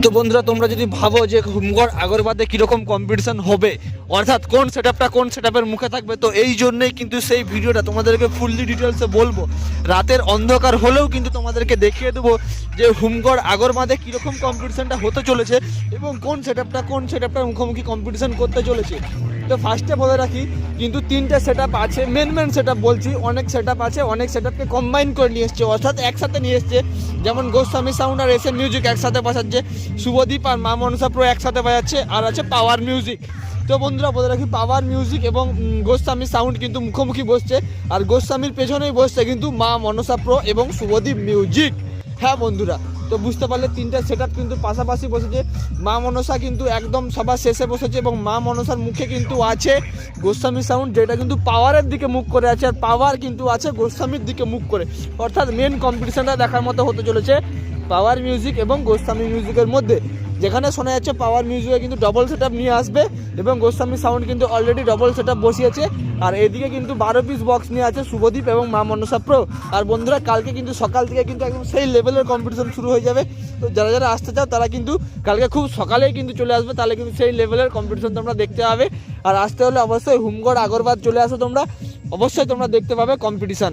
তো বন্ধুরা, তোমরা যদি ভাবো যে হোমগড় আগরবাদে কীরকম কম্পিটিশন হবে, অর্থাৎ কোন সেটআপের মুখে থাকবে, তো এই জন্যই কিন্তু সেই ভিডিওটা তোমাদেরকে ফুললি ডিটেলসে বলবো। রাতের অন্ধকার হলেও কিন্তু তোমাদেরকে দেখিয়ে দেবো যে হোমগড় আগরবাদে কীরকম কম্পিটিশনটা হতে চলেছে এবং কোন সেটআপটার মুখোমুখি কম্পিটিশন করতে চলেছে। তো ফার্স্টে বলে রাখি, কিন্তু তিনটে সেটআপ আছে, মেন সেটআপ বলছি। অনেক সেটআপ আছে, অনেক সেটআপকে কম্বাইন করে নিয়ে এসছে, অর্থাৎ একসাথে নিয়ে এসছে। যেমন গোস্বামী সাউন্ড আর এসএন মিউজিক একসাথে বাজাচ্ছে, শুভদীপ আর মা মনসা প্রো একসাথে বাজাচ্ছে, আর আছে পাওয়ার মিউজিক। তো বন্ধুরা বলে রাখি, পাওয়ার মিউজিক এবং গোস্বামী সাউন্ড কিন্তু মুখোমুখি বসছে, আর গোস্বামীর পেছনেই বসছে কিন্তু মা মনসা প্রো এবং শুভদীপ মিউজিক। হ্যাঁ বন্ধুরা, তো বুঝতে পারলে তিনটা সেটআপ কিন্তু পাশাপাশি বসেছে। মা মনসা কিন্তু একদম সবার শেষে বসেছে এবং মা মনসার মুখে কিন্তু আছে গোস্বামী সাউন্ড, যেটা কিন্তু পাওয়ারের দিকে মুখ করে আছে, আর পাওয়ার কিন্তু আছে গোস্বামীর দিকে মুখ করে। অর্থাৎ মেন কম্পিটিশনটা দেখার মতো হতে চলেছে পাওয়ার মিউজিক এবং গোস্বামী মিউজিকের মধ্যে, যেখানে শোনা যাচ্ছে পাওয়ার মিউজিকে কিন্তু ডবল সেটআপ নিয়ে আসবে এবং গোস্বামী সাউন্ড কিন্তু অলরেডি ডবল সেটআপ বসিয়েছে। আর এদিকে কিন্তু 12 পিস বক্স নিয়ে আছে শুভদীপ এবং মা মনসা প্রো। আর বন্ধুরা, কালকে কিন্তু সকাল থেকে কিন্তু একদম সেই লেভেলের কম্পিটিশন শুরু হয়ে যাবে। তো যারা যারা আসতে চাও তারা কিন্তু কালকে খুব সকালেই কিন্তু চলে আসবে, তাহলে কিন্তু সেই লেভেলের কম্পিটিশন তোমরা দেখতে পাবে। আর আসতে হলে অবশ্যই হোমগড় আগরবাদ চলে আসো তোমরা, অবশ্যই তোমরা দেখতে পাবে কম্পিটিশন।